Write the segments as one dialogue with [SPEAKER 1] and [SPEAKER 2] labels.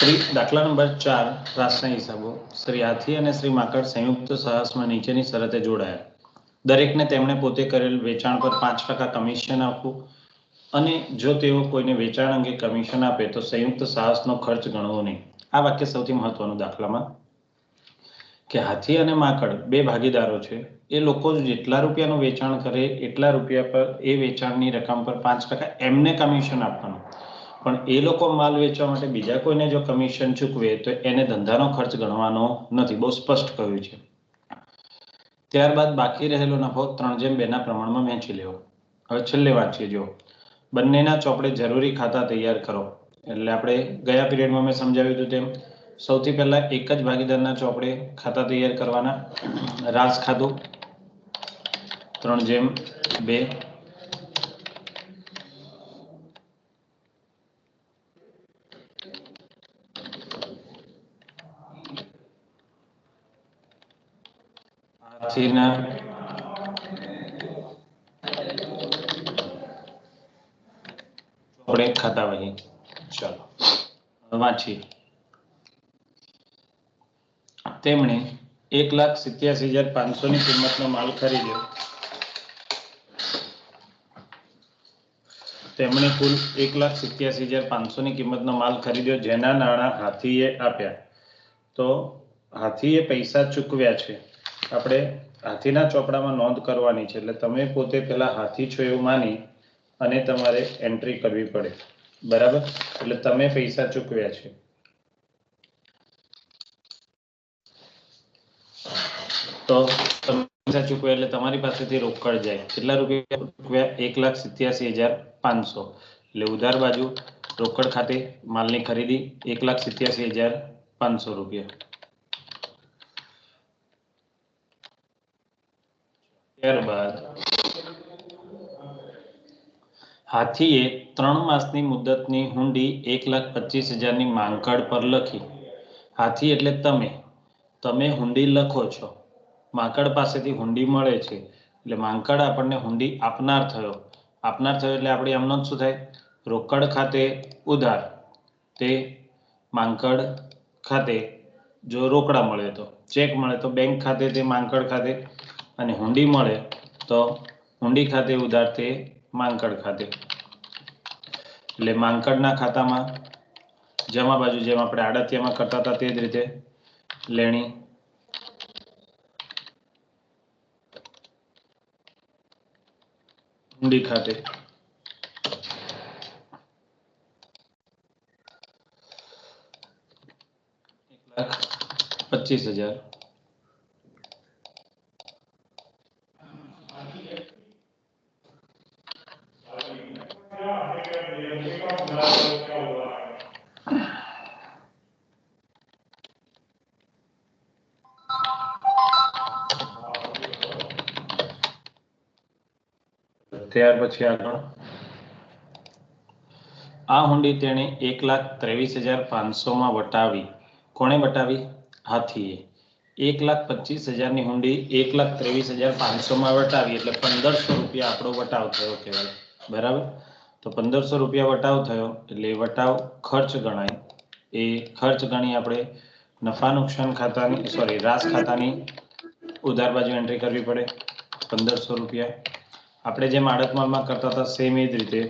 [SPEAKER 1] દાખલા નંબર 4 રાસના હિસાબો। શ્રી હાથી અને શ્રી માકડ સંયુક્ત સાહસમાં નીચેની શરતે જોડાયા। દરેકને તેમણે પોતે કરેલ વેચાણ પર 5% કમિશન આપવું અને જો તેઓ કોઈને વેચાણ અંગે કમિશન આપે તો સંયુક્ત સાહસનો ખર્ચ ગણવો નહીં। આ વાક્ય સૌથી મહત્વનું દાખલામાં કે હાથી અને માકડ બે ભાગીદારો છે। એ લોકો જેટલા રૂપિયાનું વેચાણ કરે એટલા રૂપિયા પર એ વેચાણની રકમ પર 5% એમને કમિશન આપવાનું, પણ એ લોકો માલ વેચવા માટે બીજા કોઈને જો કમિશન ચૂકવે તો એને ધંધાનો ખર્ચ ગણવાનો નથી। બહુ સ્પષ્ટ કહ્યું છે। ત્યારબાદ બાકી રહેલો નફો 3/2 ના પ્રમાણમાં વહેંચી લેવો। હવે છેલ્લે વાંચીએ જો બંનેના ચોપડે જરૂરી ખાતા તૈયાર કરો। એટલે આપણે ગયા પીરિયડમાં મેં સમજાવ્યું હતું તેમ સૌથી પહેલા એક જ ભાગીદારના ચોપડે ખાતા તૈયાર કરવાના। રાસ ખાતું 3/2, હાથીના ચોપડે ખાતા વહી। ચાલો વાંચીએ। તેમણે 1,87,500 ની કિંમતનો માલ ખરીદ્યો। તેમણે કુલ 1,87,500 ની કિંમતનો માલ ખરીદ્યો જેના નાણાં હાથીએ આપ્યા। તો હાથીએ પૈસા ચૂકવ્યા છે। આપણે હાથીના ચોપડામાં નોંધ કરવાની છે, એટલે તમે પોતે પહેલા હાથી છો એવું માની અને તમારે એન્ટ્રી કરવી પડે, બરાબર? એટલે તમે પૈસા ચૂકવ્યા છે। તો તમે પૈસા ચૂકવ્યા એટલે તમારી પાસેથી રોકડ જાય। કેટલા રૂપિયા ચૂકવ્યા? 1,87,500। એટલે ઉધાર બાજુ રોકડ ખાતે માલની ખરીદી 1,87,500 રૂપિયા। ત્યારબાદ હાથીએ 3 માસની મુદતની હુંડી 1,25,000 ની માંકડ પર લખી। હાથી એટલે તમે હુંડી લખો છો, માંકડ પાસેથી હુંડી મળે છે, એટલે માંકડ આપણને હુંડી આપનાર થયો। આપનાર થયો એટલે આપણી આમનો શું થાય? રોકડ ખાતે ઉધાર, તે માંકડ ખાતે જો રોકડા મળે તો ચેક મળે તો બેંક ખાતે તે માંકડ ખાતે, અને હુંડી મળે તો હુંડી ખાતે ઉધાર તે માંકડ ખાતે। એટલે માંકડના ખાતામાં જમા બાજુ જેમ આપણે આડતિયામાં કરતા હતા તે જ રીતે લેણી હુંડી ખાતે। 1,25,000 ત્યાર પછી આગળ આ હુંડી તેણે 1,23,500 માં વટાવી। કોણે વટાવી? હાથીએ। 1,25,000 ની હુંડી 1,23,500 માં વટાવી એટલે 1,500 રૂપિયા આપણો વટાવ થયો કહેવાય, બરાબર? તો 1,500 રૂપિયા વટાવ થયો એટલે વટાવ ખર્ચ ગણાય। એ ખર્ચ ગણી આપણે નફા નુકસાન ખાતાની રાસ ખાતાની ઉધાર બાજુ એન્ટ્રી કરવી પડે 1,500 રૂપિયા। આપણે જેમ આડત માલમાં કરતા હતા સેમ એ જ રીતે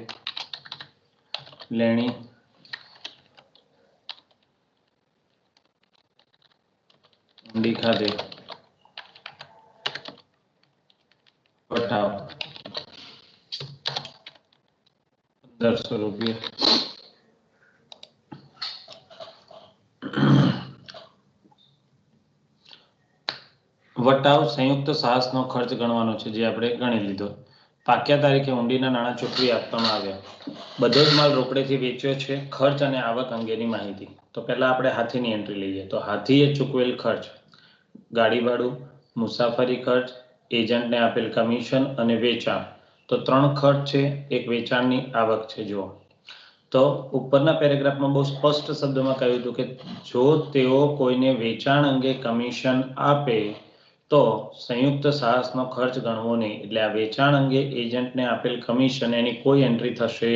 [SPEAKER 1] લેણી હુંડી ખાતે વટાવ 1,500 રૂપિયા। વટાવ સંયુક્ત સાહસનો ખર્ચ ગણવાનો છે, જે આપણે ગણી લીધો। પાક્યા તારીખે હુંડીના નાણાં ચૂકવી આપવામાં આવ્યા। બધો જ માલ રોકડેથી વેચ્યો છે। ખર્ચ અને આવક અંગેની માહિતી। તો પહેલા આપણે હાથીની એન્ટ્રી લઈએ તો હાથીએ ચૂકવેલ ખર્ચ ગાડી ભાડું, મુસાફરી ખર્ચ, એજન્ટને આપેલ કમિશન અને વેચાણ। તો 3 ખર્ચ છે, એક વેચાણની આવક છે। જુઓ તો ઉપરના પેરેગ્રાફમાં બહુ સ્પષ્ટ શબ્દોમાં કહ્યું હતું કે જો તેઓ કોઈને વેચાણ અંગે કમિશન આપે તો સંયુક્ત સાહસનો ખર્ચ ગણવો નહીં। એટલે આ વેચાણ અંગે એજન્ટને આપેલ કમિશન એની કોઈ એન્ટ્રી થશે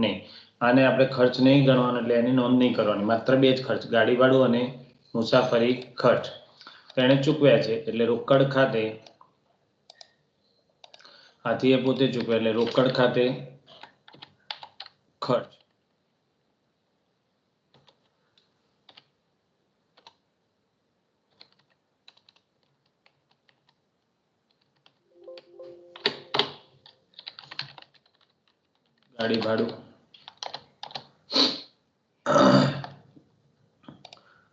[SPEAKER 1] નહીં। આને આપણે ખર્ચ નહીં ગણવાનો એટલે એની નોંધ નહીં કરવાની, માત્ર બે જ ખર્ચ, ગાડી ભાડું અને મુસાફરી ખર્ચ તેણે ચૂકવ્યા છે એટલે રોકડ ખાતે, હાથીએ પોતે ચૂકવ્યા એટલે રોકડ ખાતે ખર્ચ. ગાડી ભાડું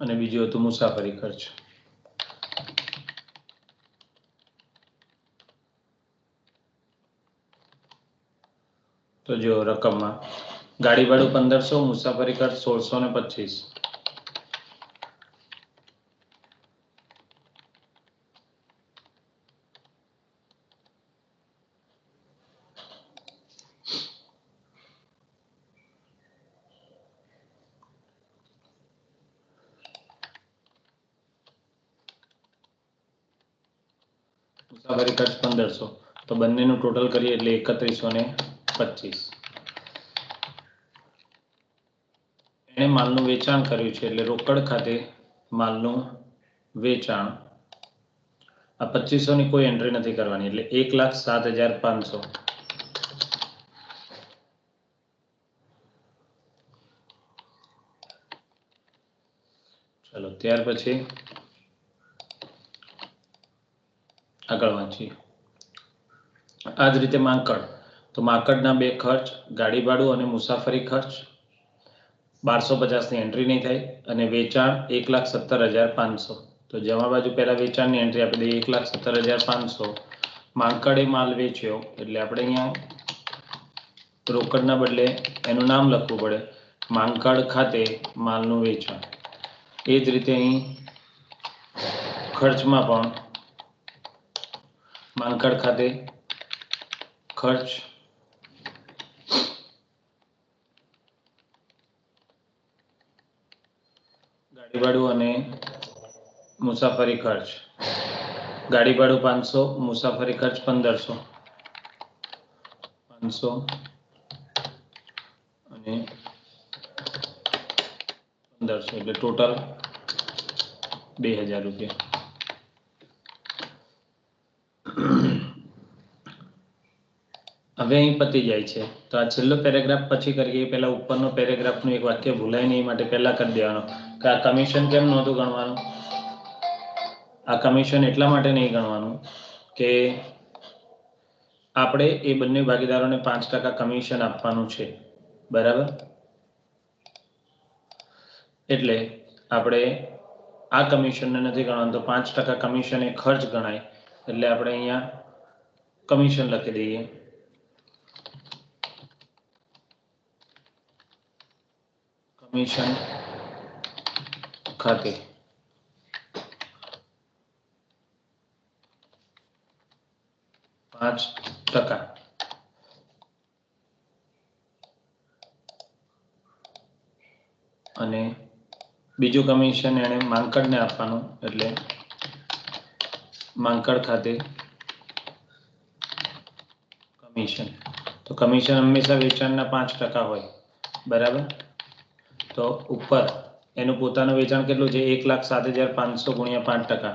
[SPEAKER 1] અને બીજું હતું મુસાફરી ખર્ચ. તો જો રકમમાં ગાડી ભાડું 1500, મુસાફરી ખર્ચ 1625. મુસાફરી ખર્ચ 1500, તો બંનેનું ટોટલ કરીએ એટલે 3125. એણે માલનું વેચાણ કર્યું છે એટલે રોકડ ખાતે માલનું વેચાણ. આ 2500 ની કોઈ એન્ટ્રી નથી કરવાની એટલે 1,07,500. ચલો ત્યાર પછી આગળ વાંચીએ. આ જ રીતે માંકડ, તો માંકડના બે ખર્ચ, ગાડી ભાડું અને મુસાફરી ખર્ચ 1250 ની એન્ટ્રી નહીં થાય અને વેચાણ 1,17,500. તો જમા બાજુ પહેલા વેચાણની એન્ટ્રી આપી દઈએ 1,17,500. માંકડે માલ વેચ્યો એટલે આપણે અહીંયા રોકડના બદલે એનું નામ લખવું પડે, માંકડ ખાતે માલનું વેચાણ. એ જ રીતે અહીં ખર્ચમાં પણ માંકડ ખાતે ખર્ચ, ગાડી ભાડું અને મુસાફરી ખર્ચ. ગાડી ભાડું 500, મુસાફરી ખર્ચ 1500. 500 અને 1500 એટલે ટોટલ 2000 રૂપિયા. હવે અહીં પતી જાય છે. તો આ છેલ્લો પેરેગ્રાફ પછી કરીએ પહેલા ઉપરનો પેરેગ્રાફનું એક વાક્ય ભૂલાય નહીં માટે પહેલા કરી દેવાનો કે આ કમિશન કેમ નહોતું ગણવાનું. આ કમિશન એટલા માટે નહીં ગણવાનું કે આપણે એ બંને ભાગીદારોને 5% કમિશન આપવાનું છે, બરાબર. એટલે આપણે આ કમિશનને નથી ગણવાનું, તો 5% કમિશન એ ખર્ચ ગણાય એટલે આપણે અહીંયા કમિશન લખી દઈએ. કમિશન ખાતે %5 અને બીજું કમિશન એને માંકડને આપવાનું એટલે માંકડ ખાતે કમિશન. તો કમિશન હંમેશા વેચાણના 5% હોય, બરાબર. તો ઉપર એનું પોતાનું વેચાણ કેટલું છે 1,07,500 ગુણ્યા 5%.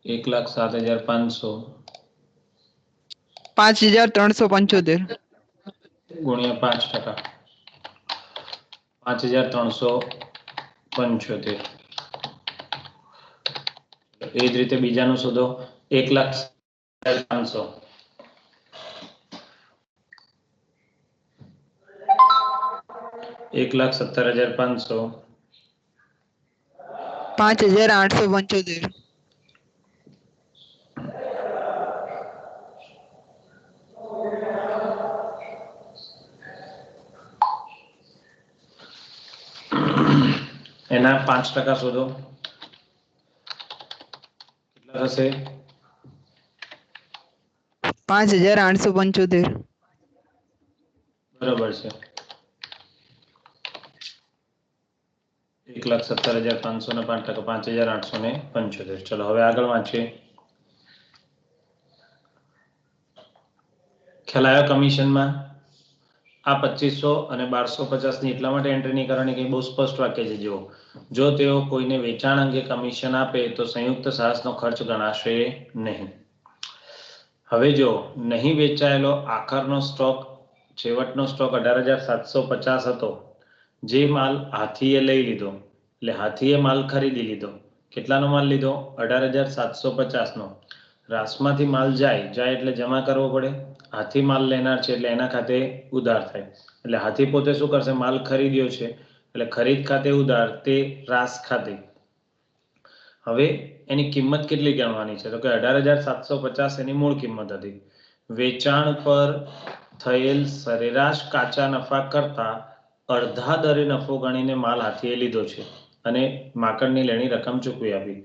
[SPEAKER 1] 1,07,500
[SPEAKER 2] 5,375
[SPEAKER 1] ગુણ્યા 5%, 5,375. એ જ રીતે બીજાનું શોધો 1,05,500. 1,17,500
[SPEAKER 2] 5,875.
[SPEAKER 1] એના 5% શોધો, કેટલા થશે?
[SPEAKER 2] 5,875.
[SPEAKER 1] બરાબર છે. 1,17,500 ના 5% 5,875. ચલો હવે આગળ વાંચીએ. ખ્યાલ આવ્યો કમિશનમાં? આ 2500 અને 1250 ની એટલા માટે એન્ટ્રી નહીં કરવાની કે બહુ સ્પષ્ટ વાક્ય છે. જો તેઓ કોઈને વેચાણ અંગે કમિશન આપે તો સંયુક્ત સાહસનો ખર્ચ ગણાશે નહીં. હવે જો નહીં વેચાયેલો આખરનો સ્ટોક, છેવટનો સ્ટોક 18,750 હતો. જે માલ હાથીએ લઈ લીધો, એટલે હાથીએ માલ ખરીદી લીધો. કેટલાનો માલ લીધો? 18,750 નો. રાસમાંથી માલ જાય એટલે જમા કરવો પડે. હાથી માલ લેનાર છે એટલે એના ખાતે ઉધાર થાય. એટલે હાથી પોતે શું કરશે? માલ ખરીદ્યો છે એટલે ખરીદ ખાતે ઉધાર, તે રાસ ખાતે. હવે એની કિંમત કેટલી ગણવાની છે? તો કે 18,750 એની મૂળ કિંમત હતી. વેચાણ પર થયેલ સરેરાશ કાચા નફા કરતા અડધા દરે નફો ગણીને માલ હાથીએ લીધો છે અને માકડની લેણી રકમ ચૂકવી આપી.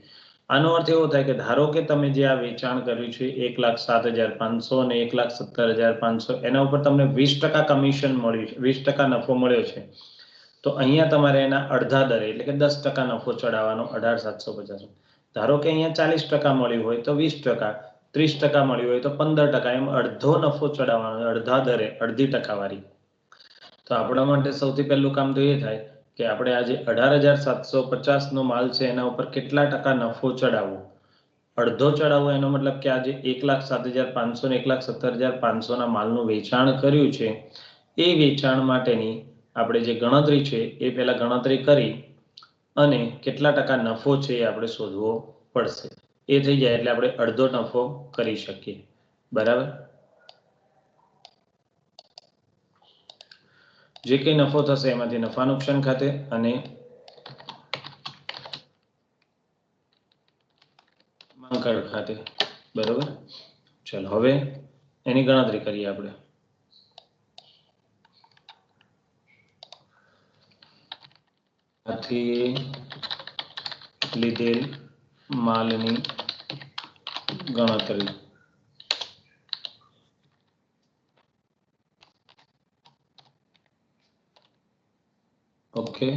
[SPEAKER 1] આનો અર્થ એવો થાય કે ધારો કે તમે જે આ વેચાણ કર્યું છે 1,07,500 અને 1,17,500, એના ઉપર તમને 20% કમિશન મળ્યું છે, 20% નફો મળ્યો છે. તો અહીંયા તમારે એના અડધા દરે એટલે કે 10% નફો ચડાવવાનો 18,750. ધારો કે અહીંયા 40% મળ્યું હોય તો 20%, 30% મળ્યું હોય તો 15%, એમ અડધો નફો ચડાવવાનો, અડધા દરે, અડધી ટકાવારી. તો આપણા માટે સૌથી પહેલું કામ તો એ થાય કે આપણે આજે 18,750 નો માલ છે એના ઉપર કેટલા ટકા નફો ચડાવવો. અડધો ચડાવવો એનો મતલબ કે આજે 1,07,500 ને 1,17,500 ના માલનું વેચાણ કર્યું છે. એ વેચાણ માટેની આપણે જે ગણતરી છે એ પહેલા ગણતરી કરી અને કેટલા ટકા નફો છે એ આપણે શોધવો પડશે. એ થઈ જાય એટલે આપણે અડધો નફો કરી શકીએ. બરાબર? જે કંઈ નફો થશે એમાંથી નફા નુકસાન ખાતે અને માંકડ ખાતે. બરોબર? ચલો હવે એની ગણતરી કરીએ આપણે. હાથીએ લીધેલ માલની ગણતરી. ઓકે.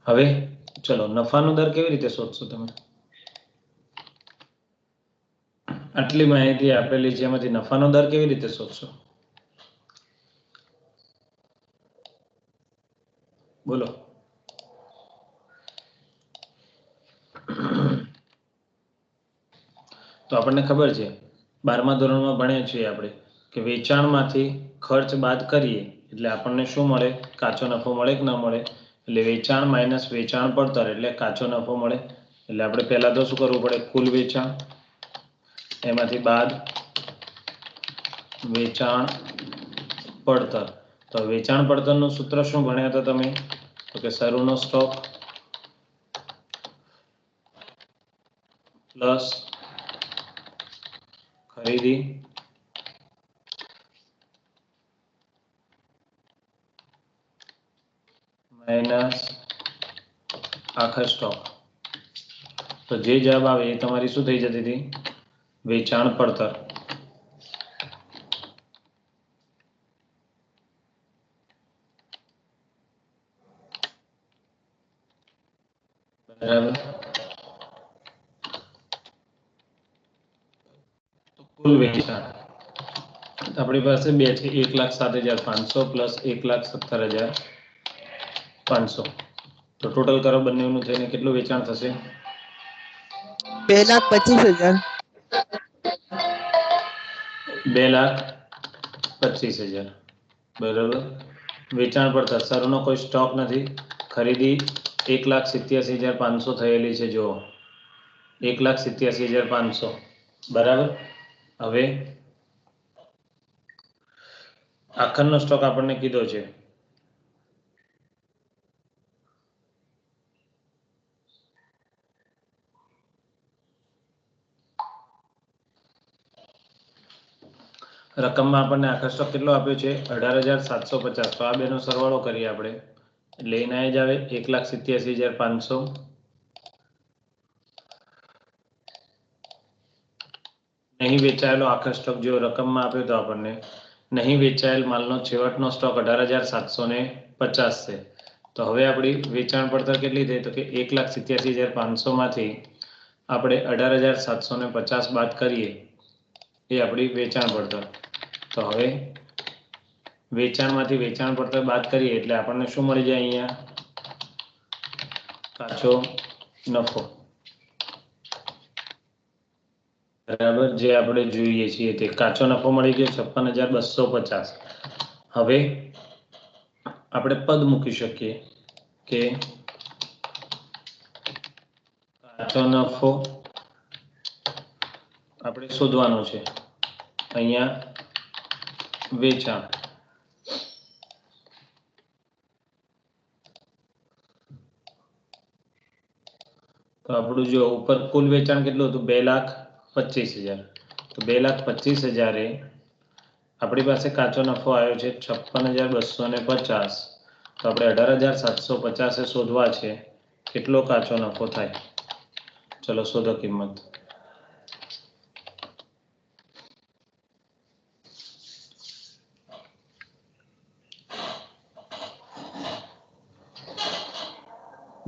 [SPEAKER 1] હવે ચલો નફાનો દર કેવી રીતે શોધશો તમે? આટલી માહિતી આપેલી છે એમાંથી નફાનો દર કેવી રીતે શોધશો? બોલો. તો આપણને ખબર છે 12મા ધોરણમાં ભણ્યા છીએ આપણે કે વેચાણમાંથી ખર્ચ બાદ કરીએ એટલે આપણને શું મળે? કાચો નફો મળે કે ન મળે? એટલે વેચાણ માઇનસ વેચાણ પડતર એટલે કાચો નફો મળે. એટલે આપણે પહેલા તો શું કરવું પડે? કુલ વેચાણ, એમાંથી બાદ વેચાણ પડતર. તો વેચાણ પડતરનું સૂત્ર શું ભણ્યા હતા તમે? તો કે શરૂનો સ્ટોક પ્લસ ખરીદી માઇનસ આખર સ્ટોક. તો જે જવાબ આવે એ તમારી શું થઈ જતી હતી? વેચાણ પડતર. બરાબર? કુલ વેચાણ આપણી પાસે બે છે, 1,07,500 પ્લસ 1,17,500. તો ટોટલ કરો બંનેનું થઈને કેટલું વેચાણ થશે?
[SPEAKER 2] 2,25,000.
[SPEAKER 1] 2,25,000. બરાબર? વેચાણ પડતર સરુનો કોઈ સ્ટોક નથી. ખરીદી 1,87,500 થયેલી છે. જો 1,87,500. બરાબર? હવે આખરનો સ્ટોક આપણને કીધો છે. રકમમાં આપણને આખર સ્ટોક કેટલો આપ્યો છે? 18,750. તો આ બેનો સરવાળો કરીએ આપણે એટલે એના જ આવે 1,87,500 નહીં વેચાયેલો આખા સ્ટોક જેવો રકમમાં આપ્યો તો આપણને નહીં વેચાયેલ માલનો છેવટનો સ્ટોક 18,750 છે. તો હવે આપણી વેચાણ પડતર કેટલી થઈ તો કે 1,87,500 માંથી આપણે 18,750 બાદ કરીએ એ આપણી વેચાણ પડતર. તો હવે વેચાણમાંથી વેચાણ પડતર બાદ કરીએ એટલે આપણને શું મળી જાય અહીંયા કાચો નફો, બરાબર, જે આપણે જોઈએ છીએ તે કાચો નફો મળી ગયો 56,250. હવે આપણે પદ મૂકી શકીએ કે કાચો નફો આપણે શોધવાનો છે અહીંયા વેચાણ. તો આપણું જો ઉપર કુલ વેચાણ કેટલું હતું 2,25,000. તો 2,25,000 એ આપણી પાસે કાચો નફો આવ્યો છે 56,250. તો આપણે 18,750 શોધવા છે કેટલો કાચો નફો થાય. ચલો શોધો કિંમત.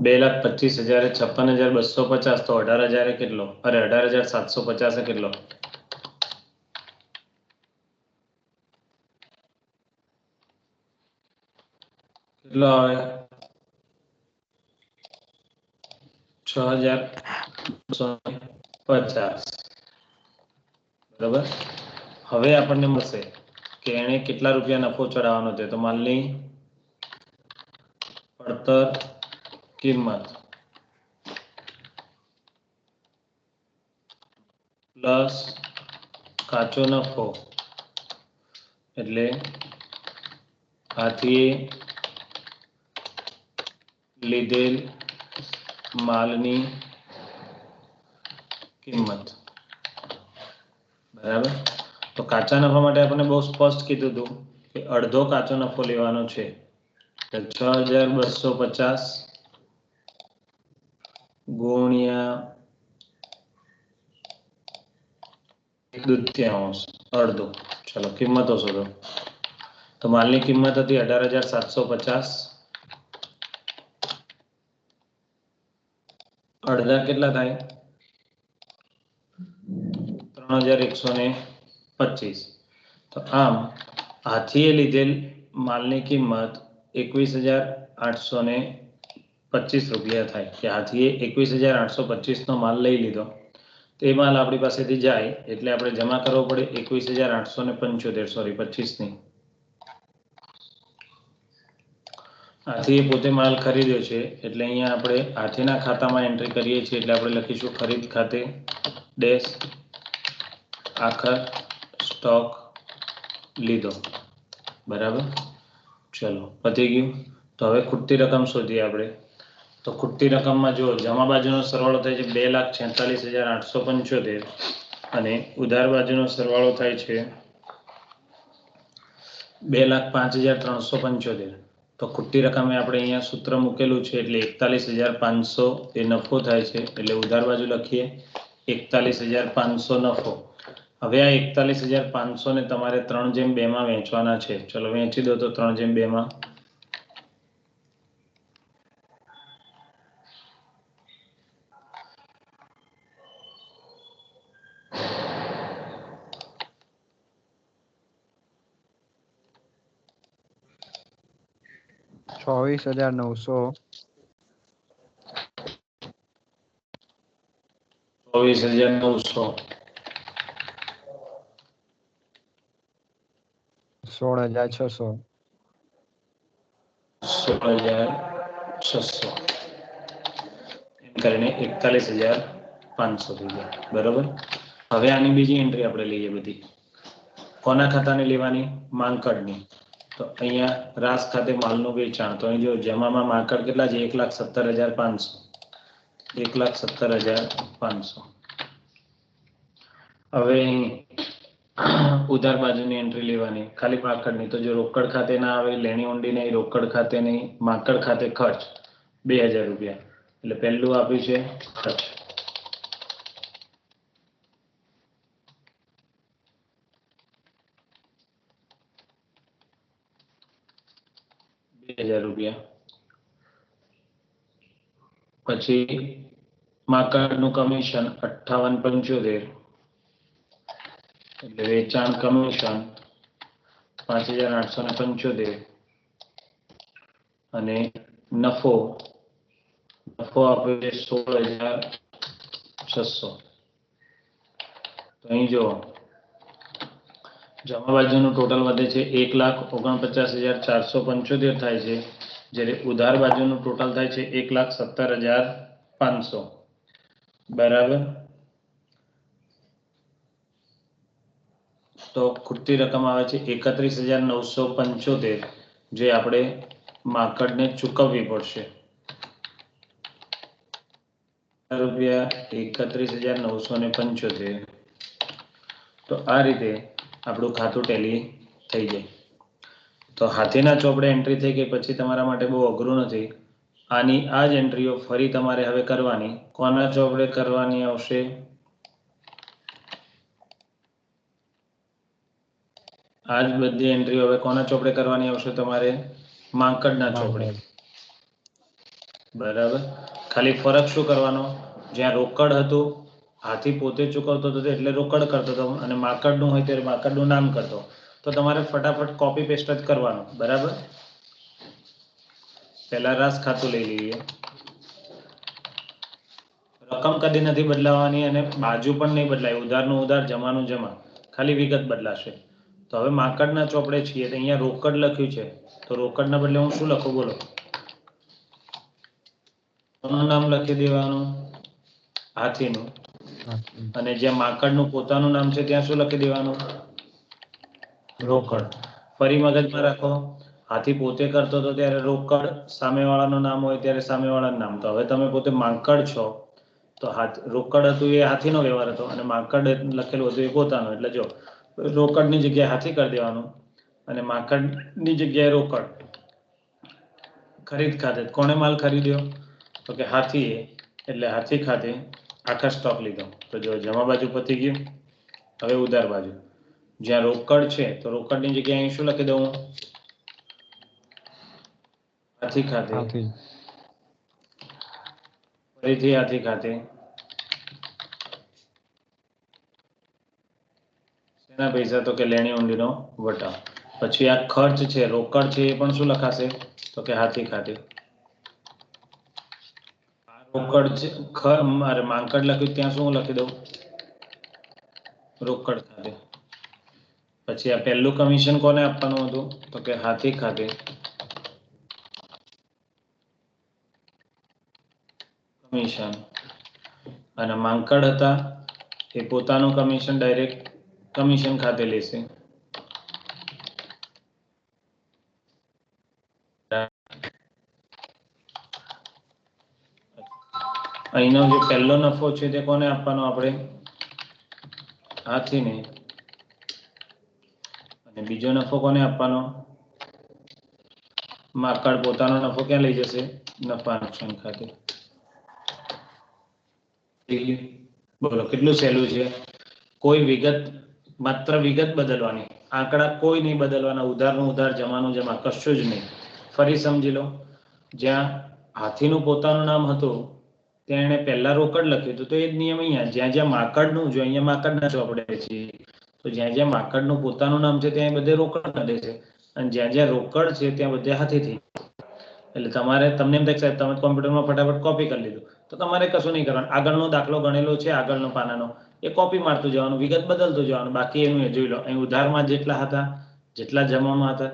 [SPEAKER 1] $2,25,000 56,250 તો 18,000 કેટલો? અરે 18,750 કેટલો? કેટલો આવે? 6,250. બરાબર. હવે આપણને મળશે કે એને કેટલા રૂપિયા નફો ચડાવવાનો છે. તો માલની પડતર કિંમત પ્લસ કાચો નફો એટલે આથી લીધેલ માલની કિંમત. બરાબર. તો કાચા નફા માટે આપણે બહુ સ્પષ્ટ કીધું હતું કે અડધો કાચો નફો લેવાનો છે. 6,250 ગુણ્યા 1/2 અડધો. ચલો કિંમતો શોધો. તો માલની કિંમત હતી 18,750. અડધા કેટલા થાય? 3,125. તો આમ હાથીએ લીધેલ માલની કિંમત 21,825 રૂપિયા થાય કે હાથીએ 21,825 નો માલ લઈ લીધો. તો એ માલ આપણી પાસેથી જાય એટલે આપણે જમા કરવો પડે 21,875 સોરી 25 ની. હાથીએ પોતે માલ ખરીદ્યો છે એટલે અહીંયા આપણે હાથીના ખાતામાં એન્ટ્રી કરીએ છીએ એટલે આપણે લખીશું ખરીદ ખાતે ડેશ આખર સ્ટોક લીધો. બરાબર. ચલો પતી ગયું. તો હવે ખૂટતી રકમ શોધીએ આપણે. તો ખૂટતી રકમમાં જો જમા બાજુનો સરવાળો થાય છે 2,46,875 અને ઉધાર બાજુનો સરવાળો થાય છે 2,05,375. તો ખૂટતી રકમે આપણે અહીંયા સૂત્ર મૂકેલું છે એટલે 41,500 એ નફો થાય છે એટલે ઉધાર બાજુ લખીએ 41,500 નફો. હવે આ 41,500 ને તમારે 3/2 માં વહેંચવાના છે. ચલો વહેંચી દો તો 3/2 માં.
[SPEAKER 2] ₹24,900
[SPEAKER 1] 24,900
[SPEAKER 2] 16,600
[SPEAKER 1] 16,600 એમ કરીને 41,500 થઈ ગયા. બરાબર. હવે આની બીજી એન્ટ્રી આપણે લઈએ બધી. કોના ખાતાની લેવાની? માંકડની. તો અહીંયા રાસ ખાતે માલનું વેચાણ. તો અહીં જો જમામાં માંકડ કેટલા છે? 1,17,500. 1,17,500. હવે અહીં ઉધાર બાજુની એન્ટ્રી લેવાની ખાલી માંકડની. તો જો રોકડ ખાતે ના આવે, લેણી ઊંડી નહીં, રોકડ ખાતે નહીં, માંકડ ખાતે ખર્ચ 2,000 રૂપિયા. એટલે પહેલું આપ્યું છે ખર્ચ. 20,000 રૂપિયા. પછી માકડનું કમિશન 58,75, એટલે વેચાણ કમિશન 5,875 અને નફો આપ્યો છે 16,600. તો અહીં જો જમા બાજુનું ટોટલ વધે છે 1,49,475 થાય છે, જ્યારે ઉધાર બાજુનું ટોટલ થાય છે 1,17,500. બરાબર. તો ખૂટતી રકમ આવે છે 31,975, જે આપણે માકડને ચૂકવવી પડશે. રૂપિયા 31,975. તો આ રીતે આપણું ખાતું ટેલી થઈ જાય. તો હાથીના ચોપડે એન્ટ્રી થઈ ગઈ પછી તમારા માટે બહુ અઘરું નથી. આની આ જ એન્ટ્રીઓ ફરી તમારે હવે કરવાની. કોના ચોપડે કરવાની આવશે? આ જ બધી એન્ટ્રીઓ હવે કોના ચોપડે કરવાની આવશે? તમારે માકડના ચોપડે. બરાબર. ખાલી ફરક શું કરવાનો? જ્યાં રોકડ હતું, હાથી પોતે ચૂકવતો હતો એટલે રોકડ કરતો હતો, અને માકડનું હોય ત્યારે માકડનું નામ કરતો. તો તમારે ફટાફટ કોપી પેસ્ટ જ કરવાનું. બરાબર. પહેલા રાસ ખાતું લઈ લઈએ. રકમ કદી નથી બદલાવાની અને બાજુ પણ નહીં બદલાય. ઉધારનું ઉધાર, જમાનું જમા, ખાલી વિગત બદલાશે. તો હવે માકડના ચોપડે છીએ તો અહીંયા રોકડ લખ્યું છે, તો રોકડના બદલે હું શું લખું? બોલો. કોનું નામ લખી દેવાનું? હાથીનું. અને જ્યાં માકડનું પોતાનું નામ છે ત્યાં શું લખી દેવાનું? રોકડ. ફરી મગજમાં રાખો, હાથી પોતે કરતો હતો ત્યારે રોકડ, સામેવાળાનું નામ હોય ત્યારે સામેવાળાનું નામ. તો હવે તમે પોતે માકડ છો તો રોકડ હતું એ હાથીનો વ્યવહાર હતો, અને માકડ લખેલું હતું એ પોતાનો. એટલે જો રોકડની જગ્યાએ હાથી કરી દેવાનું અને માકડની જગ્યાએ રોકડ. ખરીદ ખાતે કોણે માલ ખરીદ્યો? તો કે હાથીએ, એટલે હાથી ખાતે આખા સ્ટોક લીધો. તો જો જમા બાજુ પતી ગયું. હવે ઉધાર બાજુ જ્યાં રોકડ છે તો રોકડની જગ્યાએ અહીં શું લખી દઉં? હાથી ખાતે. ફરીથી હાથી ખાતે. શેના પૈસા? તો કે લેણી ઊંડીનો વટાવ. પછી આ ખર્ચ છે, રોકડ છે, એ પણ શું લખાશે? તો કે હાથી ખાતે. રોકડ છે, મારે માકડ લખ્યું ત્યાં શું લખી દઉં? રોકડ ખાતે. પછી આ પહેલું કમિશન કોને આપવાનું હતું? તો કે હાથી ખાતે. કમિશન. અને માકડ હતા એ પોતાનું કમિશન ડાયરેક્ટ કમિશન ખાતે લેશે. અહીંનો જે પહેલો નફો છે તે કોને આપવાનો? આપણે હાથીને. અને બીજો નફો કોને આપવાનો? માકડ પોતાનો નફો ક્યાં લઈ જશે? નફા નુકસાન ખાતે. બોલો કેટલું સહેલું છે. કોઈ વિગત, માત્ર વિગત બદલવાની, આંકડા કોઈ નહીં બદલવાના. ઉધારનું ઉધાર, જમાનું જમા, કશું જ નહીં. ફરી સમજી લો, જ્યાં હાથીનું પોતાનું નામ હતું ત્યાં એને પહેલા રોકડ લખ્યું હતું, તો એ જ નિયમ અહીંયા. જ્યાં જ્યાં માકડનું, જો અહીંયા માકડના ચોપડે છીએ તો જ્યાં જ્યાં માકડનું પોતાનું નામ છે ત્યાં બધે રોકડ કાઢે છે, અને જ્યાં જ્યાં રોકડ છે ત્યાં બધે હાથીથી. એટલે તમારે, તમને એમ થાય સાહેબ તમે કોમ્પ્યુટરમાં ફટાફટ કોપી કરી લીધું, તો તમારે કશું નહીં કરવાનું. આગળનો દાખલો ગણેલો છે, આગળનો પાનાનો, એ કોપી મારતું જવાનું, વિગત બદલતું જવાનું. બાકી એનું એ જોઈ લો, અહીં ઉધારમાં જેટલા હતા, જેટલા જમામાં હતા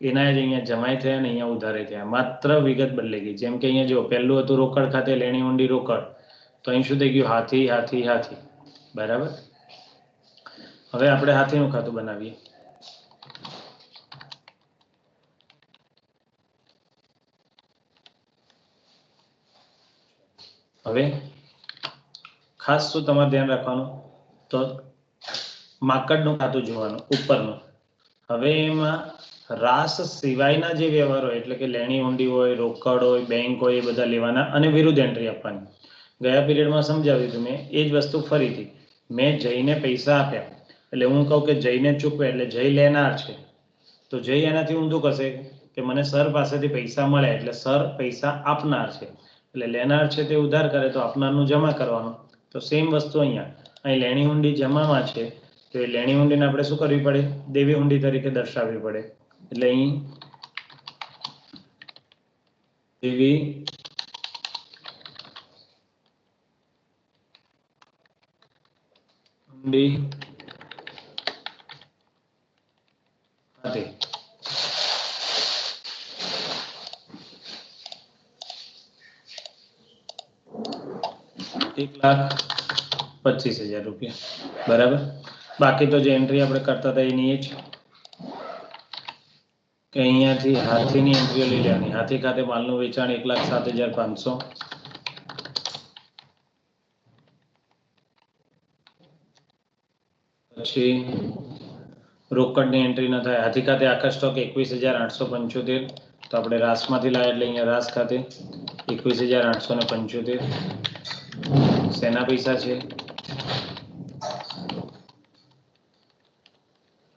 [SPEAKER 1] એના જ અહીંયા જમાઈ થયા ને અહીંયા ઉધારે થયા. માત્ર વિગત બદલાઈ ગઈ. જેમ કે અહીંયા જો પહેલું હતું રોકડ ખાતે લેણી ઊંડી રોકડ, તો અહીં શું થઈ ગયું? હાથી હાથી હાથી. બરાબર. હવે આપણે હાથીનું ખાતું બનાવીએ. હવે ખાસ શું તમારે ધ્યાન રાખવાનું? તો માકડનું ખાતું જોવાનું ઉપરનું. હવે એમાં રાસ સિવાયના જે વ્યવહાર હોય, એટલે કે લેણી ઊંડી હોય, રોકડ હોય, બેંક હોય, એ બધા લેવાના અને વિરુદ્ધ એન્ટ્રી આપવાની. ગયા પીરિયડમાં સમજાવ્યું હતું મેં એ જ વસ્તુ ફરીથી. મેં જઈને પૈસા આપ્યા એટલે હું કહું કે જઈને ચૂકવે એટલે જઈ લેનાર છે, તો જઈ એનાથી ઊંધું કરશે કે મને સર પાસેથી પૈસા મળ્યા, એટલે સર પૈસા આપનાર છે, એટલે લેનાર છે તે ઉધાર કરે તો આપનારનું જમા કરવાનું. તો સેમ વસ્તુ અહીંયા અહીં લેણી હુંડી જમામાં છે, તો એ લેણી હુંડીને આપણે શું કરવી પડે? દેવી હુંડી તરીકે દર્શાવવી પડે. એટલે અહીં દેવી હુંડી ખાતે 1,25,000 રૂપિયા. બરાબર. બાકી તો જે એન્ટ્રી આપણે કરતા હતા એની એ જ કે અહીંયાથી હાથીની એન્ટ્રીઓ લઈ લેવાની. હાથી ખાતે માલનું વેચાણ 1,07,500. પછી રોકડની એન્ટ્રી ન થાય. હાથી ખાતે આખા સ્ટોક 21,875. તો આપણે રાસમાંથી લાવ્યા એટલે અહીંયા રાસ ખાતે 21,875. શેના પૈસા છે?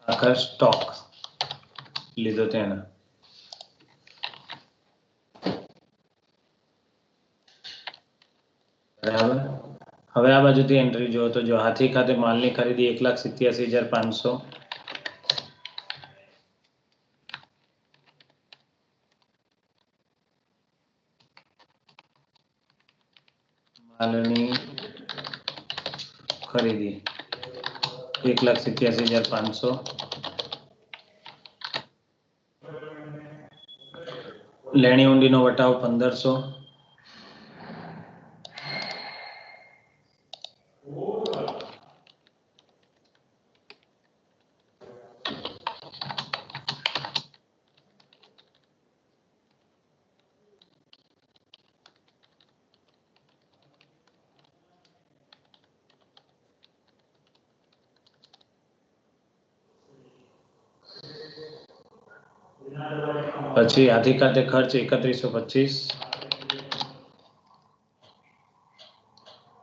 [SPEAKER 1] આખા સ્ટોક લીધો તેના. બરાબર. હવે આ બાજુથી એન્ટ્રી જો તો જો હાથી ખાતે માલની ખરીદી 1,87,500. માલની ખરીદી 1,87,500. લેણી હુંડીનો વટાવ 1,500. પછી હાથી ખાતે ખર્ચ 3,125.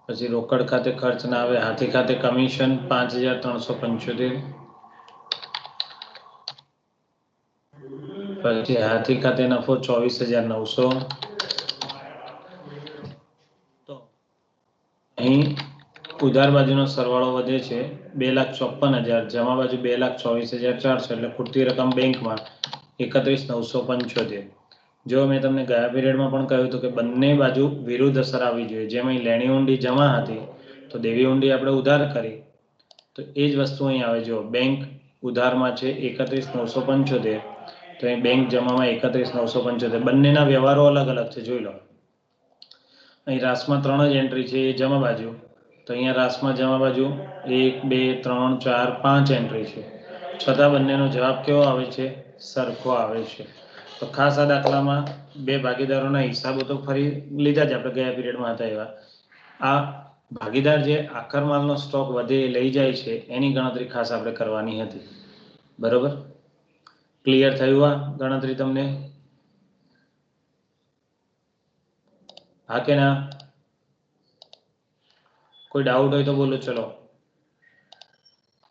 [SPEAKER 1] પછી રોકડ ખાતે ખર્ચ ના આવે. હાથી ખાતે કમિશન 5,375. પછી હાથી ખાતે નફો 24,900. તો અહીં ઉધાર બાજુનો સરવાળો વધે છે 2,54,000, જમા બાજુ 2,24,400, એટલે ખૂટતી રકમ બેંકમાં 31,975. જો મેં તમને ગયા પીરિયડમાં પણ કહ્યું હતું કે બંને બાજુ વિરુદ્ધ અસર આવવી જોઈએ. જેમ અહીં લેણી હુંડી જમા હતી તો દેવી હુંડી આપણે ઉધાર કરી, તો એ જ વસ્તુ અહીં આવે. જો બેંક ઉધારમાં છે 31,975, તો અહીં બેંક જમામાં 31,975. બંનેના વ્યવહારો અલગ અલગ છે, જોઈ લો. અહીં રાસમાં 3 જ એન્ટ્રી છે, એ જમા બાજુ. તો અહીંયા રાસમાં જમા બાજુ 1, 2, 3, 4, 5 એન્ટ્રી છે, છતાં બંનેનો જવાબ કેવો આવે છે? સરખો આવે છે. તો ખાસ આ દાખલામાં બે ભાગીદારોના હિસાબો તો ફરી લીધા જ આપણે ગયા પીરિયડમાં હતા એવા. આ ભાગીદાર જે આખર માલનો સ્ટોક વધે લઈ જાય છે એની ગણતરી ખાસ આપણે કરવાની હતી. બરોબર. ક્લિયર થયું આ ગણતરી તમને? હા કે ના? કોઈ ડાઉટ હોય તો બોલો. ચલો.